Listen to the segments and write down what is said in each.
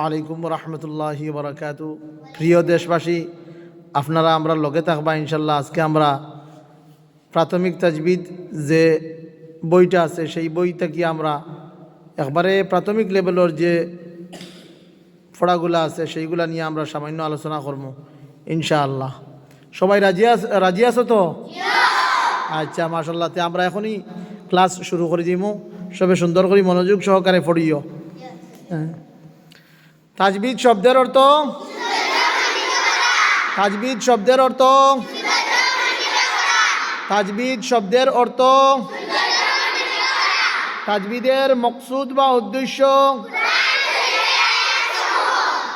আলাইকুম রহমতুল্লাহি বারাকাতু। প্রিয় দেশবাসী, আপনারা আমরা লগে থাকবা ইনশাল্লাহ। আজকে আমরা প্রাথমিক তাজবিদ যে বইটা আছে সেই বইটা কি আমরা একবারে প্রাথমিক লেভেলের যে পড়াগুলা আছে সেইগুলা নিয়ে আমরা সামান্য আলোচনা করব ইনশাআল্লাহ। সবাই রাজি আছো তো? আচ্ছা, মাশাআল্লাহ। তে আমরা এখনই ক্লাস শুরু করে দিব। সবে সুন্দর করে মনোযোগ সহকারে পড়িও। তাজবিদ শব্দের অর্থ, তাজবিদ শব্দের অর্থ, তাজবিদ শব্দের অর্থ, তাজবিদের মকসুদ বা উদ্দেশ্য,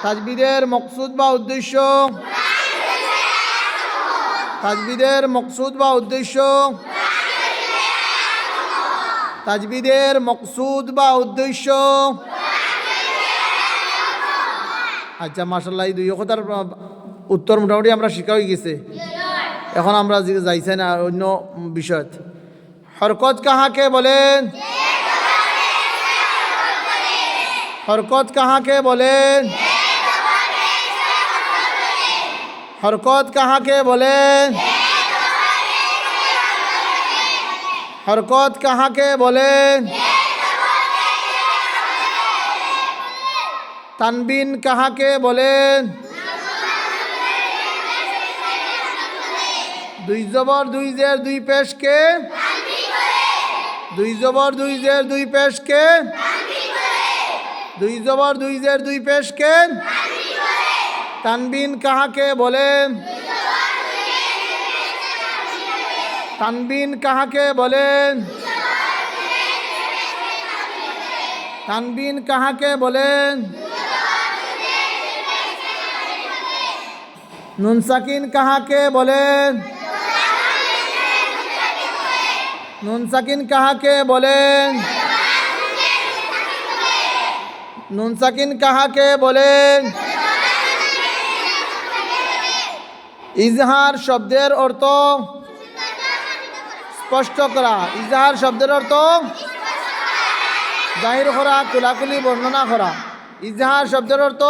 তাজবিদের মকসুদ বা উদ্দেশ্য, তাজবিদের মকসুদ বা উদ্দেশ্য, তাজবিদের মকসুদ বা উদ্দেশ্য। আচ্ছা, মাশাআল্লাহ, এই দুই কথার উত্তর মোটামুটি আমরা শিখা হয়ে গেছে। এখন আমরা যাইছে না অন্য বিষয়। হরকত কাহাকে বলেন? হরকত কাহাকে বলেন? হরকত কাহাকে বলেন? হরকত কাহাকে বলেন? তানবিন কাহাকে বলেন? দুই জবর দুই জের দুই পেশকে, দুই জবর দুই জের দুই পেশকে, দুই জবর দুই জের দুই পেশকে তানবিন কাহাকে বলেন? তানবিন কাহাকে বলেন? তানবিন কাহাকে বলেন? নুন সাকিন কাহাকে বলেন? নুন সাকিন কাহাকে বলেন? নুন সাকিন কাহাকে বলেন? ইজহার শব্দের অর্থ স্পষ্ট করা। ইজহার শব্দের অর্থ জাহির করা, কুলাকুলি বর্ণনা করা। ইজহার শব্দের অর্থ,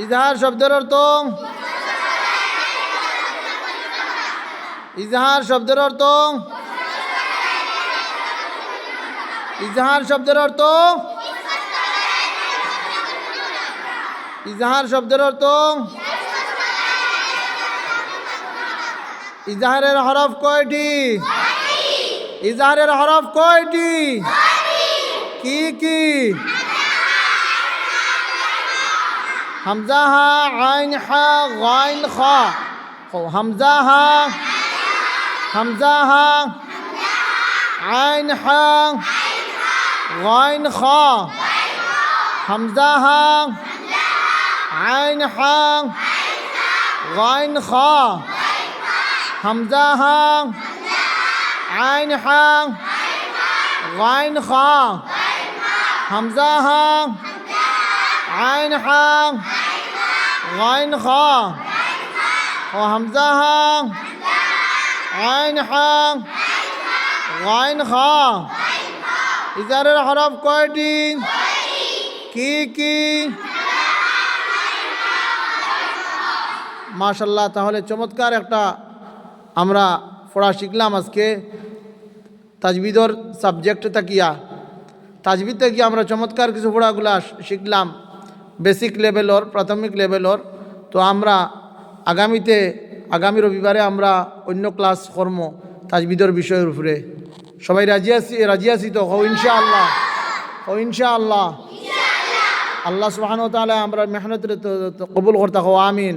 ইজহার শব্দের অর্থ, ইজহার শব্দের অর্থ, ইজহার শব্দের অর্থ, ইজহার শব্দের অর্থ। ইজহারের হরফ কয়টি? ইজহারের হরফ কয়টি? কি কি? হামজা হা, আইন হা, গাইন খা। হামজা হা, হামজা হা, আইন হা, গাইন খা। হামজা হা, আইন হা, গাইন খা। হামজা হা, আইন হা, গাইন খা। হামজা হা, আইন হা, গাইন খা। ও হামজা হা, আইন হা, গাইন খা। ইজহারের হরফ কয়টি? কি কি? মাশাআল্লাহ। তাহলে চমৎকার একটা আমরা পড়া শিখলাম আজকে তাজবিদর সাবজেক্ট তাকিয়া। তাজবিদ থেকে আমরা চমৎকার কিছু পড়াগুলা শিখলাম, বেসিক লেভেলর, প্রাথমিক লেভেলর। তো আমরা আগামী রবিবারে আমরা অন্য ক্লাস কর্ম তাজবিদর বিষয়ের উপরে। সবাই রাজি আছি তো? হো ইনশাআল্লাহ, হো ইনশাআল্লাহ। আল্লাহ সুবহানাহু ওয়া তাআলা আমরা মেহনত কবুল করতে হো। আমিন।